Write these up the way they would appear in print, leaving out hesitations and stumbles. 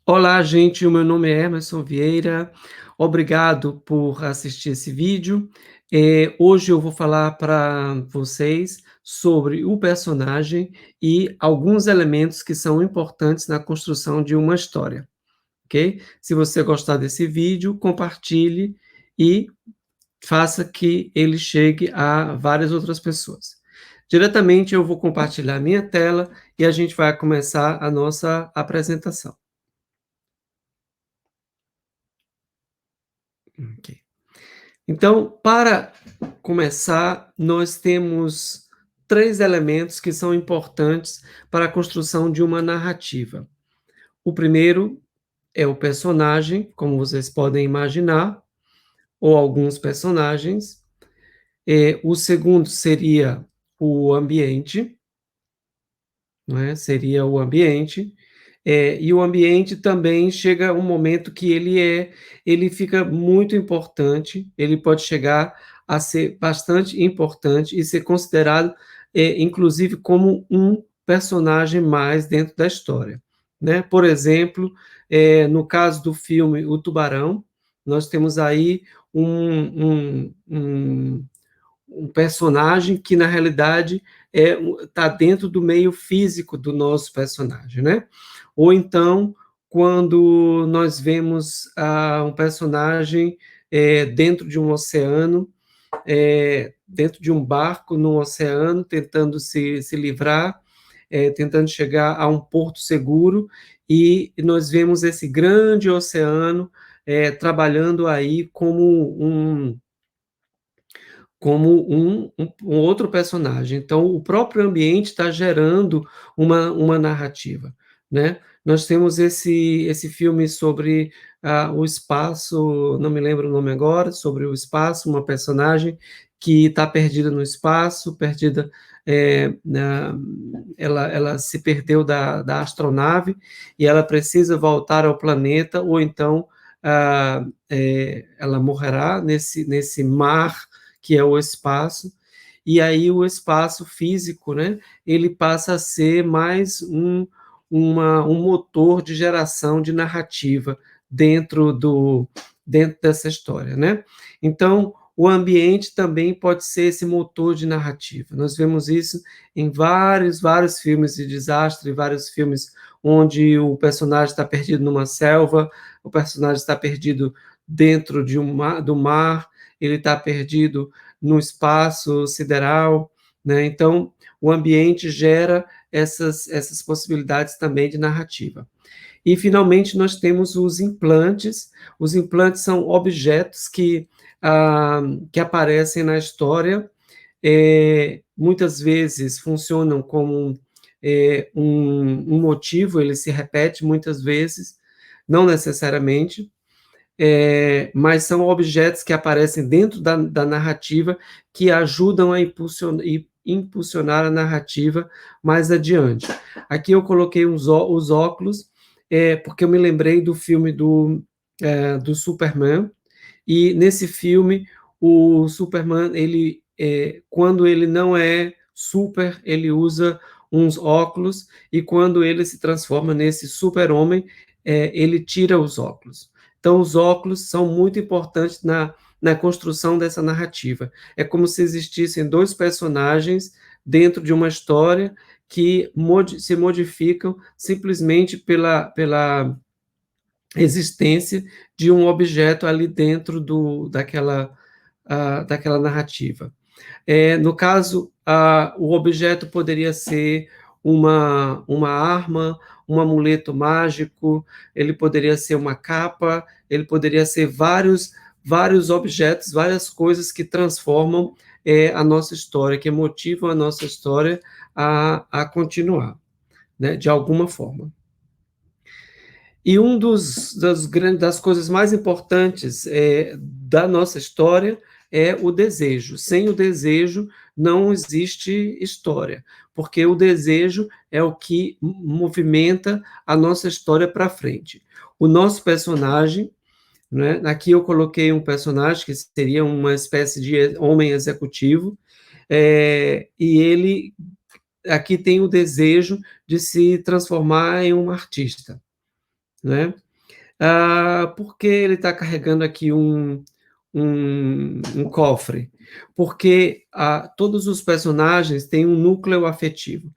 Olá, gente. O meu nome é Emerson Vieira. Obrigado por assistir esse vídeo. Hoje eu vou falar para vocês sobre o personagem e alguns elementos que são importantes na construção de uma história, ok? Se você gostar desse vídeo, compartilhe e faça que ele chegue a várias outras pessoas. Diretamente eu vou compartilhar minha tela e a gente vai começar a nossa apresentação. Ok. Então, para começar, nós temos 3 elementos que são importantes para a construção de uma narrativa. O primeiro é o personagem, como vocês podem imaginar, ou alguns personagens. O segundo seria o ambiente, não é, seria o ambiente, e o ambiente também chega um momento que ele fica muito importante, ele pode chegar a ser bastante importante e ser considerado, inclusive como um personagem mais dentro da história, né. Por exemplo, no caso do filme O Tubarão, nós temos aí um personagem que na realidade está dentro do meio físico do nosso personagem, né? Ou então quando nós vemos um personagem dentro de um oceano, dentro de um barco no oceano, tentando se livrar, tentando chegar a um porto seguro, e nós vemos esse grande oceano trabalhando aí como um outro personagem. Então, o próprio ambiente está gerando uma narrativa, né? Nós temos esse filme sobre o espaço, não me lembro o nome agora, sobre o espaço, uma personagem que está perdida no espaço, perdida, ela se perdeu da astronave e ela precisa voltar ao planeta, ou então ela morrerá nesse mar que é o espaço, e aí o espaço físico, né, ele passa a ser mais um motor de geração de narrativa dentro dessa história, né? Então, o ambiente também pode ser esse motor de narrativa. Nós vemos isso em vários filmes de desastre, vários filmes onde o personagem está perdido numa selva, o personagem está perdido dentro do mar, ele está perdido no espaço sideral, né? Então, o ambiente gera essas possibilidades também de narrativa. E, finalmente, nós temos os implantes. Os implantes são objetos que aparecem na história, muitas vezes funcionam como um motivo, ele se repete muitas vezes, não necessariamente, mas são objetos que aparecem dentro da narrativa que ajudam a impulsionar a narrativa mais adiante. Aqui eu coloquei os óculos, porque eu me lembrei do filme do Superman, e nesse filme o Superman, quando ele não é super, ele usa uns óculos, e quando ele se transforma nesse super-homem, ele tira os óculos. Então, os óculos são muito importantes na construção dessa narrativa. É como se existissem dois personagens dentro de uma história que se modificam simplesmente pela existência de um objeto ali dentro daquela narrativa. No caso, o objeto poderia ser uma arma, um amuleto mágico, ele poderia ser uma capa, ele poderia ser vários objetos, várias coisas que transformam a nossa história, que motivam a nossa história a continuar, né, de alguma forma. E das coisas mais importantes da nossa história é o desejo. Sem o desejo não existe história, porque o desejo é o que movimenta a nossa história para frente. O nosso personagem, né, aqui eu coloquei um personagem que seria uma espécie de homem executivo, e ele aqui tem o desejo de se transformar em um artista, né? Por que ele está carregando aqui um cofre? Porque todos os personagens têm um núcleo afetivo.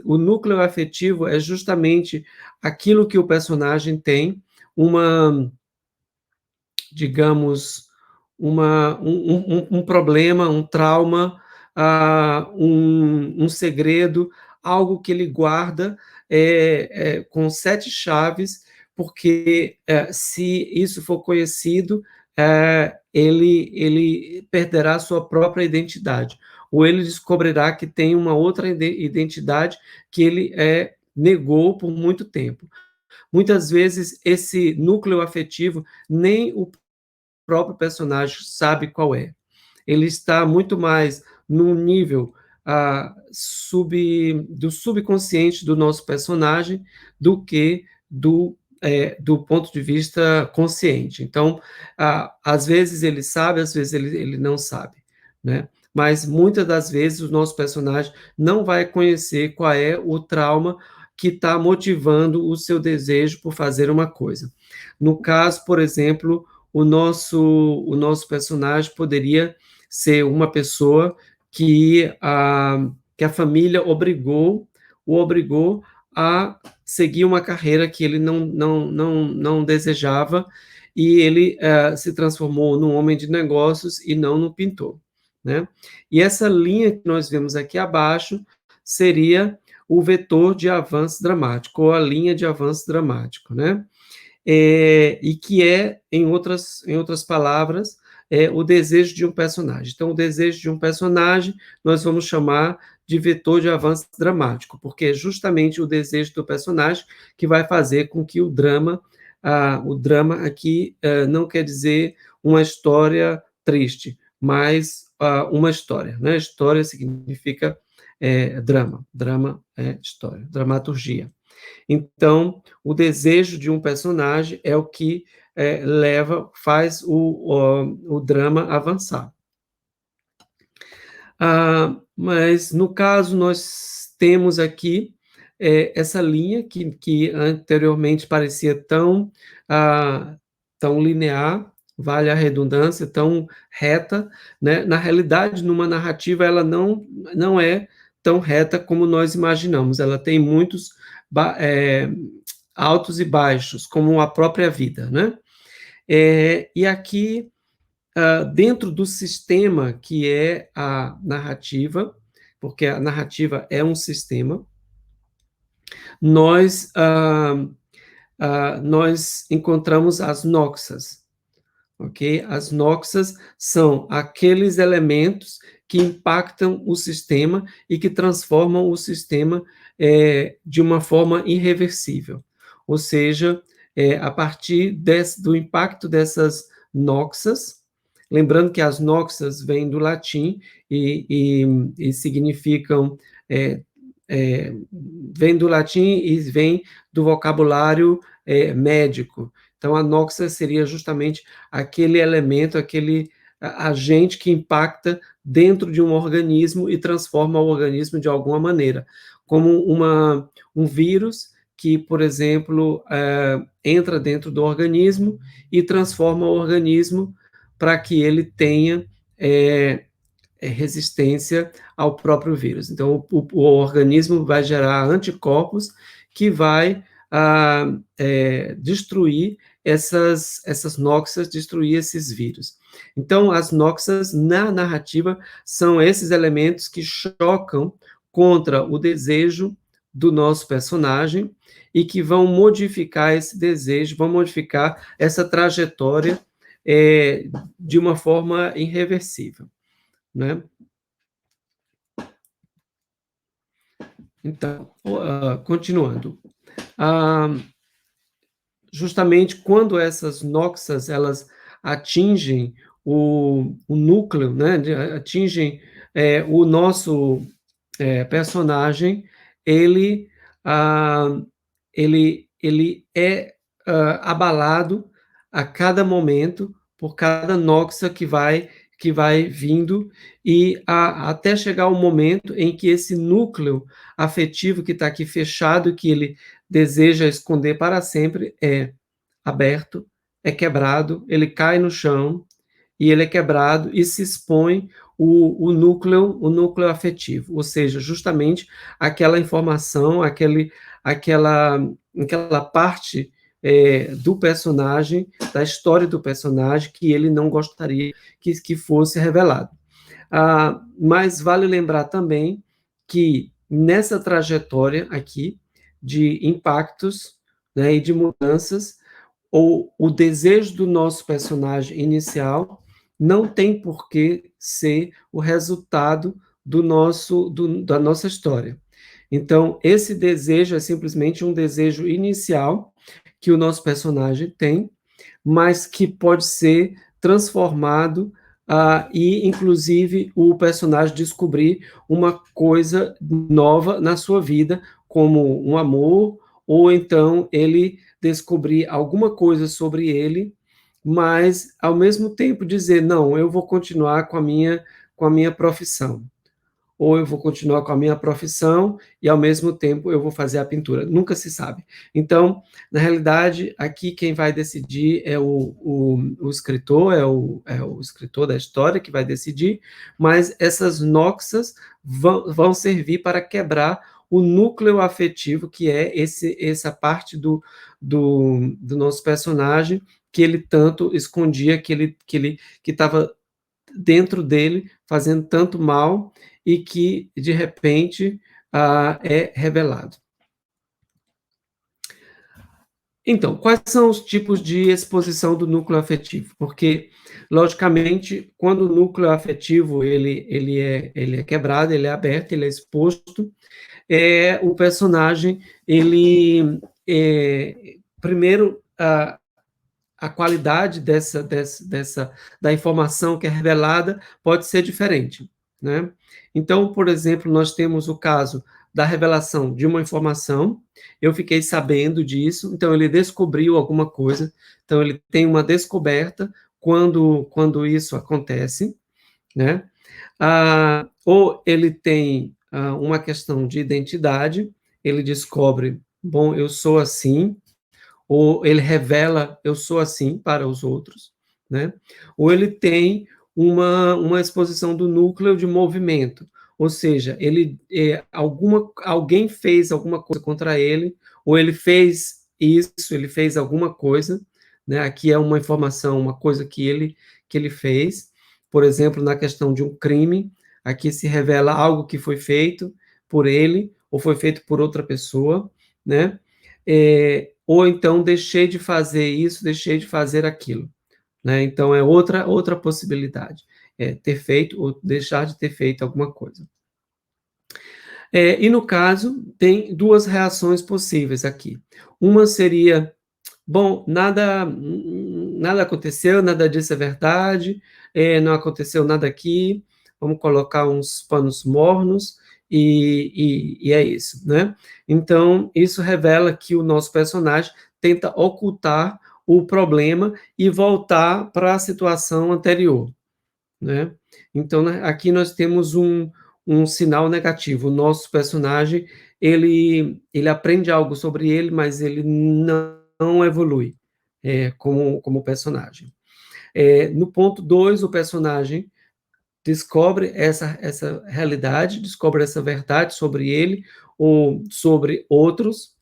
O núcleo afetivo é justamente aquilo que o personagem tem, uma, digamos, um problema, um trauma, um segredo, algo que ele guarda com 7 chaves, porque se isso for conhecido, ele perderá sua própria identidade, ou ele descobrirá que tem uma outra identidade que ele negou por muito tempo. Muitas vezes, esse núcleo afetivo, nem o próprio personagem sabe qual é. Ele está muito mais no nível do subconsciente do nosso personagem do que do ponto de vista consciente. Então, às vezes ele sabe, às vezes ele não sabe, né? Mas muitas das vezes o nosso personagem não vai conhecer qual é o trauma que está motivando o seu desejo por fazer uma coisa. No caso, por exemplo, o nosso personagem poderia ser uma pessoa que a família o obrigou a seguir uma carreira que ele não desejava, e ele se transformou num homem de negócios e não num pintor, né? E essa linha que nós vemos aqui abaixo seria o vetor de avanço dramático, ou a linha de avanço dramático, né? E que em outras palavras, o desejo de um personagem. Então, o desejo de um personagem nós vamos chamar de vetor de avanço dramático, porque é justamente o desejo do personagem que vai fazer com que o drama aqui não quer dizer uma história triste, mas uma história, né? História significa drama é história, dramaturgia. Então, o desejo de um personagem é o que faz o drama avançar. Mas, no caso, nós temos aqui essa linha que anteriormente parecia tão linear, vale a redundância, tão reta, né? Na realidade, numa narrativa, ela não é tão reta como nós imaginamos, ela tem muitos altos e baixos, como a própria vida, né? E aqui, dentro do sistema que é a narrativa, porque a narrativa é um sistema, nós encontramos as noxas, ok? As noxas são aqueles elementos que impactam o sistema e que transformam o sistema de uma forma irreversível. Ou seja, a partir do impacto dessas noxas, lembrando que as noxas vêm do latim e significam, vêm do latim e vêm do vocabulário médico. Então, a noxa seria justamente aquele elemento, aquele agente que impacta dentro de um organismo e transforma o organismo de alguma maneira, como um vírus que, por exemplo, entra dentro do organismo e transforma o organismo para que ele tenha resistência ao próprio vírus. Então, o organismo vai gerar anticorpos que vai destruir essas noxas, destruir esses vírus. Então, as noxas na narrativa são esses elementos que chocam contra o desejo do nosso personagem e que vão modificar esse desejo, vão modificar essa trajetória de uma forma irreversível, né? Então, continuando. Justamente quando essas noxas elas atingem o núcleo, né, atingem o nosso personagem, ele, ah, ele é abalado a cada momento por cada noxa que vai vindo, e até chegar o momento em que esse núcleo afetivo que está aqui fechado, que ele deseja esconder para sempre é aberto, é quebrado, ele cai no chão e ele é quebrado e se expõe o núcleo afetivo, ou seja, justamente aquela informação, aquela, aquela parte do personagem, da história do personagem, que ele não gostaria que fosse revelado. Mas vale lembrar também que nessa trajetória aqui de impactos, né, e de mudanças, o desejo do nosso personagem inicial não tem por que ser o resultado da nossa história. Então, esse desejo é simplesmente um desejo inicial que o nosso personagem tem, mas que pode ser transformado, e inclusive o personagem descobrir uma coisa nova na sua vida, como um amor, ou então ele descobrir alguma coisa sobre ele, mas ao mesmo tempo dizer: não, eu vou continuar com a minha profissão, ou eu vou continuar com a minha profissão e, ao mesmo tempo, eu vou fazer a pintura. Nunca se sabe. Então, na realidade, aqui quem vai decidir é o escritor, é o escritor da história que vai decidir, mas essas noxas vão servir para quebrar o núcleo afetivo, que é essa parte do nosso personagem que ele tanto escondia, que estava dentro dele, fazendo tanto mal e que, de repente, é revelado. Então, quais são os tipos de exposição do núcleo afetivo? Porque, logicamente, quando o núcleo afetivo ele é quebrado, ele é aberto, ele é exposto, o personagem, primeiro, a qualidade da informação que é revelada pode ser diferente, né? Então, por exemplo, nós temos o caso da revelação de uma informação, eu fiquei sabendo disso, então ele descobriu alguma coisa, então ele tem uma descoberta quando isso acontece, né? Ou ele tem uma questão de identidade, ele descobre, bom, eu sou assim, ou ele revela, eu sou assim para os outros, né? Ou ele tem uma exposição do núcleo de movimento, ou seja, alguém fez alguma coisa contra ele, ou ele fez isso, ele fez alguma coisa, né? Aqui é uma informação, uma coisa que ele fez, por exemplo, na questão de um crime, aqui se revela algo que foi feito por ele, ou foi feito por outra pessoa, né? Ou então deixei de fazer isso, deixei de fazer aquilo, né? Então é outra possibilidade, ter feito ou deixar de ter feito alguma coisa. E no caso, tem duas reações possíveis aqui. Uma seria: bom, nada aconteceu, nada disso é verdade, não aconteceu nada aqui, vamos colocar uns panos mornos e é isso, né? Então, isso revela que o nosso personagem tenta ocultar o problema e voltar para a situação anterior, né? Então, né, aqui nós temos um sinal negativo. O nosso personagem, ele aprende algo sobre ele, mas ele não evolui como personagem. No ponto 2, o personagem descobre essa realidade, descobre essa verdade sobre ele ou sobre outros,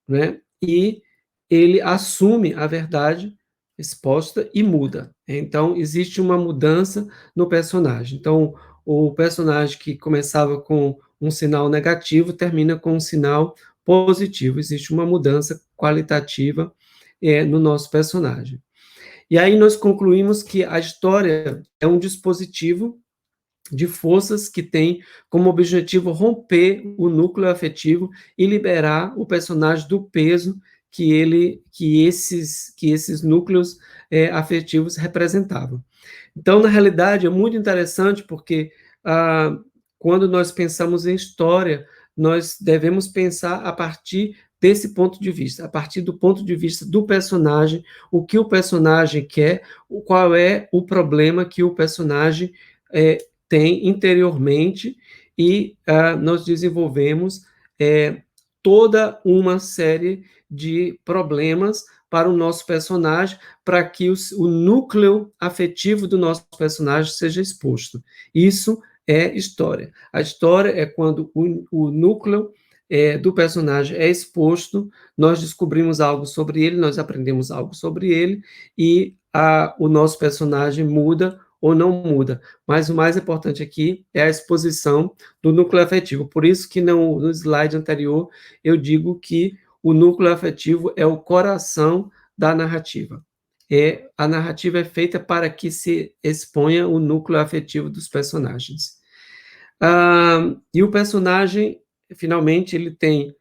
né? E ele assume a verdade exposta e muda. Então, existe uma mudança no personagem. Então, o personagem que começava com um sinal negativo termina com um sinal positivo. Existe uma mudança qualitativa no nosso personagem. E aí nós concluímos que a história é um dispositivo de forças que tem como objetivo romper o núcleo afetivo e liberar o personagem do peso que esses núcleos afetivos representavam. Então, na realidade, é muito interessante porque quando nós pensamos em história, nós devemos pensar a partir desse ponto de vista, a partir do ponto de vista do personagem, o que o personagem quer, qual é o problema que o personagem tem interiormente, e nós desenvolvemos toda uma série de problemas para o nosso personagem, para que o núcleo afetivo do nosso personagem seja exposto. Isso é história. A história é quando o núcleo do personagem é exposto, nós descobrimos algo sobre ele, nós aprendemos algo sobre ele, e o nosso personagem muda ou não muda. Mas o mais importante aqui é a exposição do núcleo afetivo. Por isso que no slide anterior eu digo que o núcleo afetivo é o coração da narrativa. A narrativa é feita para que se exponha o núcleo afetivo dos personagens. E o personagem, finalmente, ele tem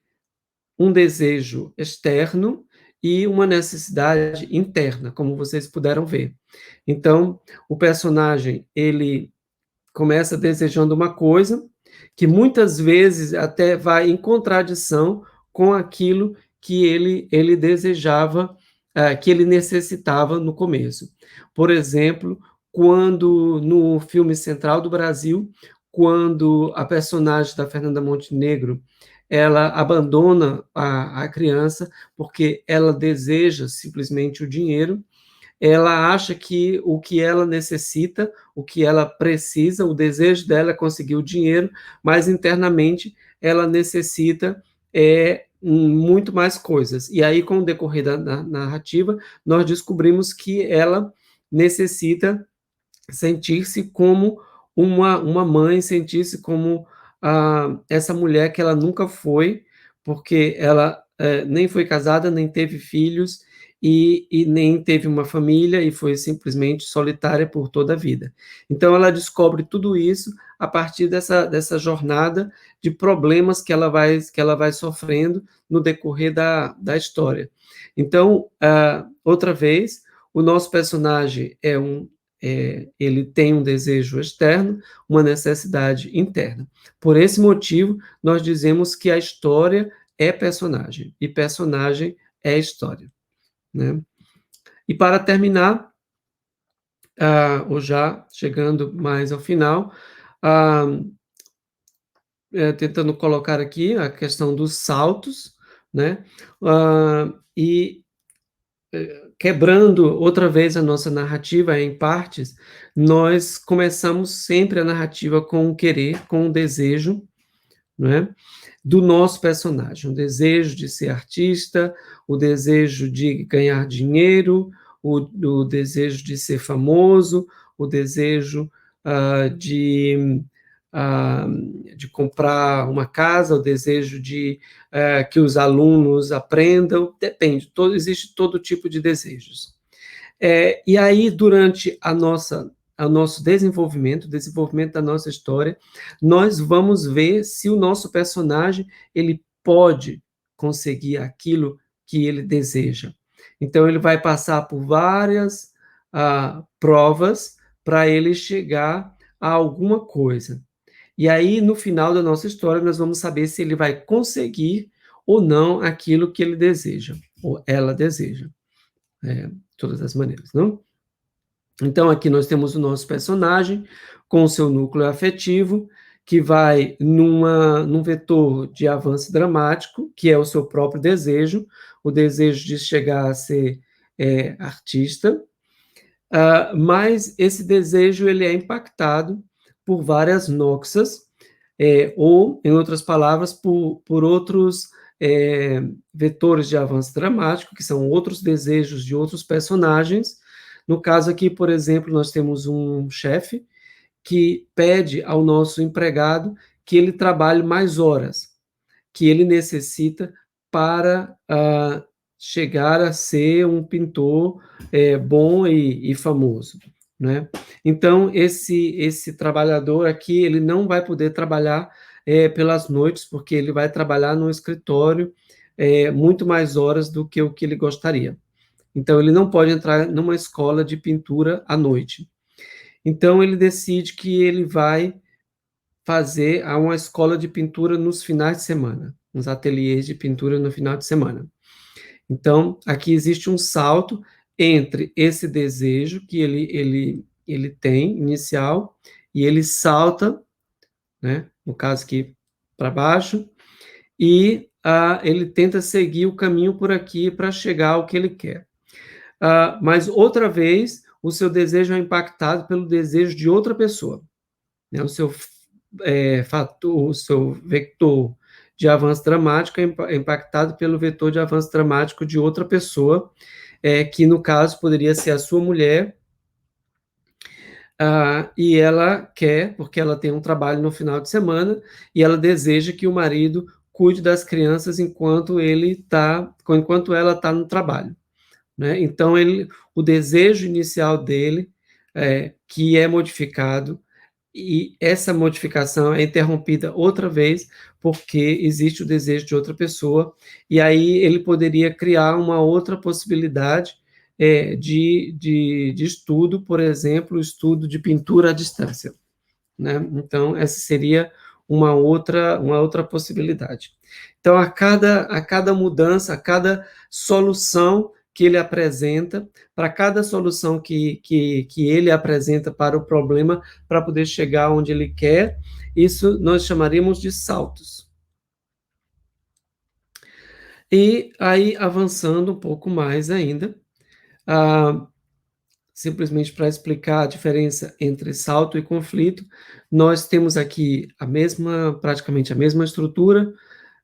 um desejo externo e uma necessidade interna, como vocês puderam ver. Então, o personagem, ele começa desejando uma coisa que muitas vezes até vai em contradição com aquilo que ele desejava, que ele necessitava no começo. Por exemplo, quando no filme Central do Brasil, quando a personagem da Fernanda Montenegro ela abandona a criança porque ela deseja simplesmente o dinheiro, ela acha que o que ela necessita, o que ela precisa, o desejo dela é conseguir o dinheiro, mas internamente ela necessita muito mais coisas. E aí, com o decorrer da narrativa, nós descobrimos que ela necessita sentir-se como uma mãe, sentir-se como essa mulher que ela nunca foi, porque ela nem foi casada, nem teve filhos, e nem teve uma família, e foi simplesmente solitária por toda a vida. Então ela descobre tudo isso a partir dessa jornada de problemas que ela vai sofrendo no decorrer da história. Então, outra vez, o nosso personagem ele tem um desejo externo, uma necessidade interna. Por esse motivo, nós dizemos que a história é personagem, e personagem é história, né? E para terminar, ou já chegando mais ao final, ah, tentando colocar aqui a questão dos saltos, né? E quebrando outra vez a nossa narrativa em partes, nós começamos sempre a narrativa com o querer, com o desejo, né, do nosso personagem, o desejo de ser artista, o desejo de ganhar dinheiro, o desejo de ser famoso, o desejo de, ah, de comprar uma casa, o desejo de que os alunos aprendam, depende, existe todo tipo de desejos. E aí, durante o nosso desenvolvimento, o desenvolvimento da nossa história, nós vamos ver se o nosso personagem ele pode conseguir aquilo que ele deseja. Então, ele vai passar por várias provas para ele chegar a alguma coisa. E aí, no final da nossa história, nós vamos saber se ele vai conseguir ou não aquilo que ele deseja, ou ela deseja, de todas as maneiras, não? Então, aqui nós temos o nosso personagem com o seu núcleo afetivo, que vai num vetor de avanço dramático, que é o seu próprio desejo, o desejo de chegar a ser artista, mas esse desejo ele é impactado por várias noxas, ou, em outras palavras, por outros vetores de avanço dramático, que são outros desejos de outros personagens. No caso aqui, por exemplo, nós temos um chefe que pede ao nosso empregado que ele trabalhe mais horas, que ele necessita para chegar a ser um pintor bom e famoso, né? Então, esse trabalhador aqui, ele não vai poder trabalhar pelas noites, porque ele vai trabalhar no escritório muito mais horas do que o que ele gostaria. Então, ele não pode entrar numa escola de pintura à noite. Então, ele decide que ele vai fazer uma escola de pintura nos finais de semana, uns ateliês de pintura no final de semana. Então, aqui existe um salto entre esse desejo que ele tem, inicial, e ele salta, né, no caso aqui, para baixo, e ele tenta seguir o caminho por aqui para chegar ao que ele quer. Mas outra vez, o seu desejo é impactado pelo desejo de outra pessoa, né? O seu fator, o seu vetor de avanço dramático é impactado pelo vetor de avanço dramático de outra pessoa, que no caso poderia ser a sua mulher, e ela quer, porque ela tem um trabalho no final de semana, e ela deseja que o marido cuide das crianças enquanto ela está no trabalho, né? Então o desejo inicial dele, que é modificado, e essa modificação é interrompida outra vez, porque existe o desejo de outra pessoa, e aí ele poderia criar uma outra possibilidade de estudo, por exemplo, o estudo de pintura à distância, né? Então, essa seria uma outra possibilidade. Então, a cada mudança, a cada solução que ele apresenta, para cada solução que ele apresenta para o problema, para poder chegar onde ele quer, isso nós chamaríamos de saltos. E aí, avançando um pouco mais ainda, simplesmente para explicar a diferença entre salto e conflito, nós temos aqui praticamente a mesma estrutura,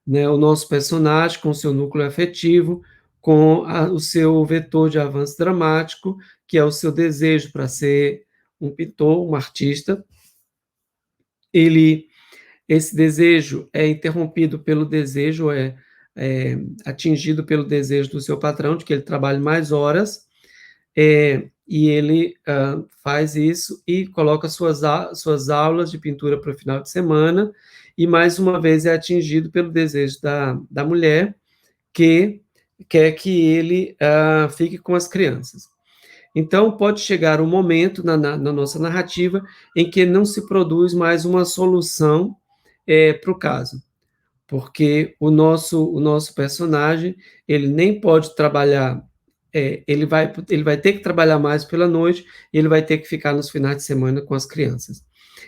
né? O nosso personagem com o seu núcleo afetivo, com o seu vetor de avanço dramático, que é o seu desejo para ser um pintor, um artista. Esse desejo é interrompido pelo desejo, atingido pelo desejo do seu patrão, de que ele trabalhe mais horas, e ele faz isso e coloca suas aulas de pintura para o final de semana, e mais uma vez é atingido pelo desejo da mulher, que quer que ele fique com as crianças. Então, pode chegar um momento na nossa narrativa em que não se produz mais uma solução para o caso, porque o nosso personagem, ele nem pode trabalhar, ele vai ter que trabalhar mais pela noite, e ele vai ter que ficar nos finais de semana com as crianças.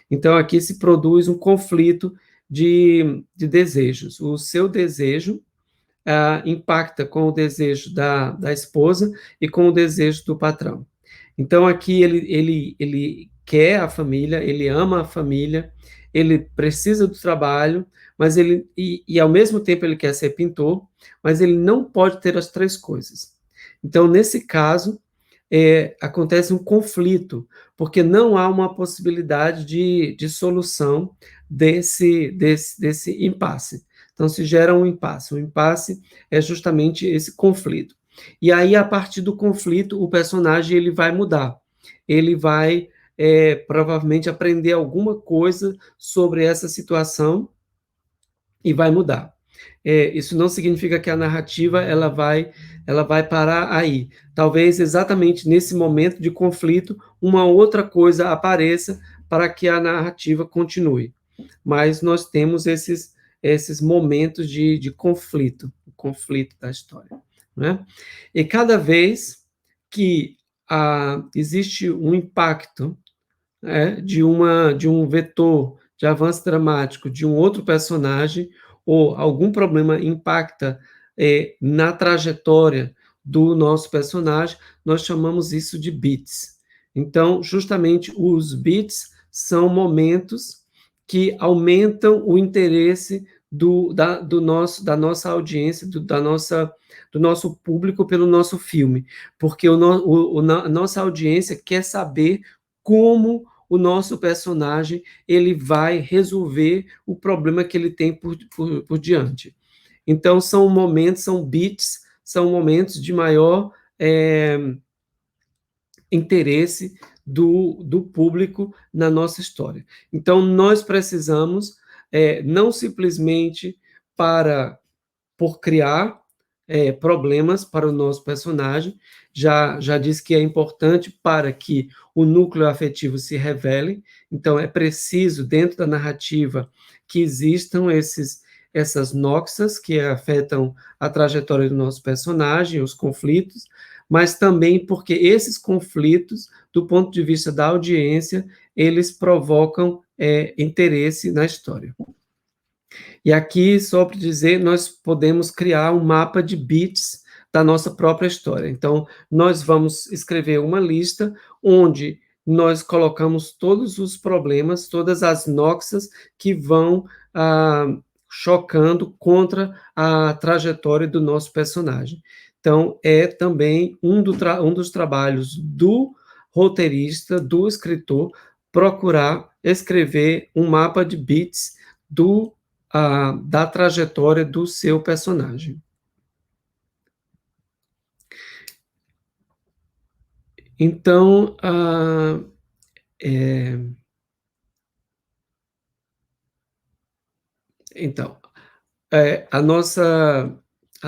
Então, aqui se produz um conflito de desejos. O seu desejo impacta com o desejo da esposa e com o desejo do patrão. Então, aqui ele quer a família, ele ama a família, ele precisa do trabalho, mas ao mesmo tempo ele quer ser pintor, mas ele não pode ter as três coisas. Então, nesse caso, acontece um conflito, porque não há uma possibilidade de solução desse impasse. Então, se gera um impasse. O impasse é justamente esse conflito. E aí, a partir do conflito, o personagem ele vai mudar. Ele vai, provavelmente, aprender alguma coisa sobre essa situação e vai mudar. Isso não significa que a narrativa ela vai parar aí. Talvez exatamente nesse momento de conflito, uma outra coisa apareça para que a narrativa continue. Mas nós temos esses momentos de conflito, o conflito da história, né? E cada vez que existe um impacto, de um vetor de avanço dramático de um outro personagem, ou algum problema impacta na trajetória do nosso personagem, nós chamamos isso de beats. Então, justamente, os beats são momentos que aumentam o interesse da nossa audiência, do nosso público pelo nosso filme, porque a nossa audiência quer saber como o nosso personagem ele vai resolver o problema que ele tem por diante. Então, são beats, são momentos de maior interesse do público na nossa história. Então, nós precisamos, não simplesmente por criar problemas para o nosso personagem, já disse que é importante para que o núcleo afetivo se revele, então é preciso, dentro da narrativa, que existam essas noxas que afetam a trajetória do nosso personagem, os conflitos, mas também porque esses conflitos, do ponto de vista da audiência, eles provocam interesse na história. E aqui, só para dizer, nós podemos criar um mapa de bits da nossa própria história. Então, nós vamos escrever uma lista onde nós colocamos todos os problemas, todas as noxas que vão chocando contra a trajetória do nosso personagem. Então, é também um dos trabalhos do roteirista, do escritor, procurar escrever um mapa de bits da trajetória do seu personagem. Então, é, então a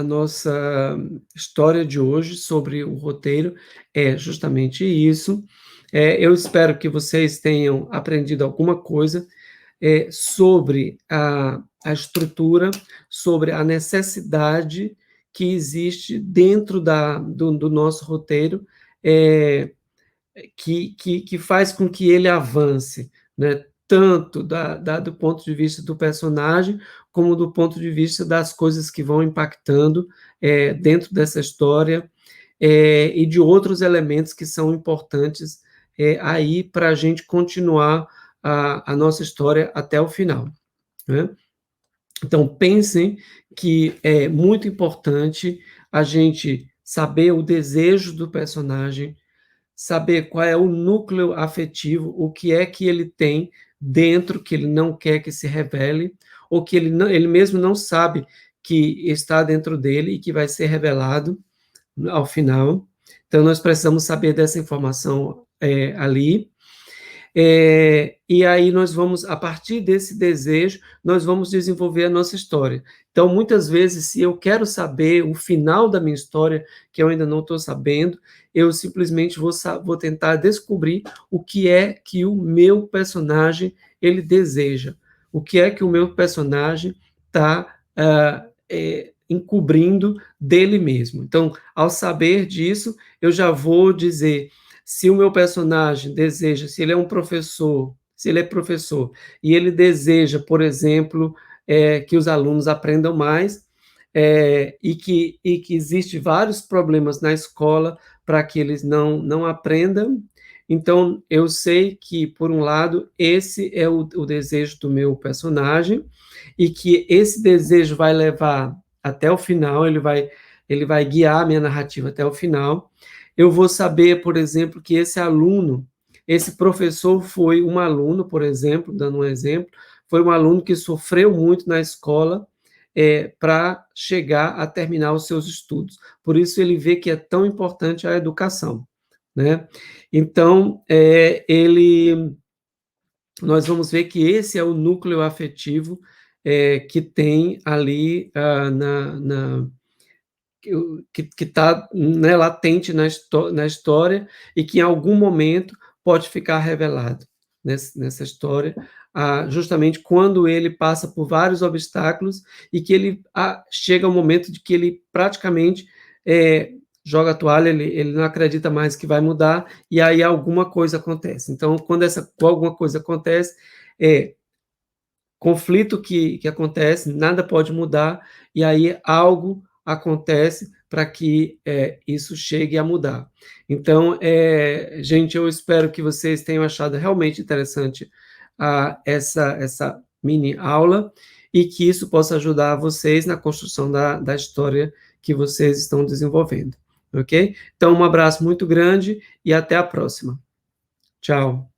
nossa história de hoje sobre o roteiro é justamente isso. Eu espero que vocês tenham aprendido alguma coisa sobre a estrutura, sobre a necessidade que existe dentro do nosso roteiro, é, que faz com que ele avance, né? Tanto do ponto de vista do personagem, como do ponto de vista das coisas que vão impactando dentro dessa história, e de outros elementos que são importantes aí para a gente continuar a nossa história até o final, né? Então, pensem que é muito importante a gente saber o desejo do personagem, saber qual é o núcleo afetivo, o que é que ele tem dentro que ele não quer que se revele, ou que ele mesmo não sabe que está dentro dele e que vai ser revelado ao final. Então, nós precisamos saber dessa informação ali. E aí nós vamos, a partir desse desejo, nós vamos desenvolver a nossa história. Então, muitas vezes, se eu quero saber o final da minha história, que eu ainda não estou sabendo, eu simplesmente vou tentar descobrir o que é que o meu personagem ele deseja, o que é que o meu personagem está encobrindo dele mesmo. Então, ao saber disso, eu já vou dizer se o meu personagem deseja, se ele é um professor, se ele é professor, e ele deseja, por exemplo, que os alunos aprendam mais, e que existe vários problemas na escola para que eles não aprendam, então eu sei que, por um lado, esse é o desejo do meu personagem, e que esse desejo vai levar até o final, ele vai guiar a minha narrativa até o final. Eu vou saber, por exemplo, que esse professor foi um aluno, por exemplo, dando um exemplo, foi um aluno que sofreu muito na escola para chegar a terminar os seus estudos. Por isso ele vê que é tão importante a educação, né? Então, nós vamos ver que esse é o núcleo afetivo que tem ali que está, né, latente na história e que em algum momento pode ficar revelado nessa história, justamente quando ele passa por vários obstáculos e que ele chega ao momento de que ele praticamente joga a toalha, ele não acredita mais que vai mudar, e aí alguma coisa acontece. Então, quando alguma coisa acontece, conflito que acontece, nada pode mudar, e aí algo acontece para que isso chegue a mudar. Então, gente, eu espero que vocês tenham achado realmente interessante essa mini aula, e que isso possa ajudar vocês na construção da história que vocês estão desenvolvendo, ok? Então, um abraço muito grande e até a próxima. Tchau.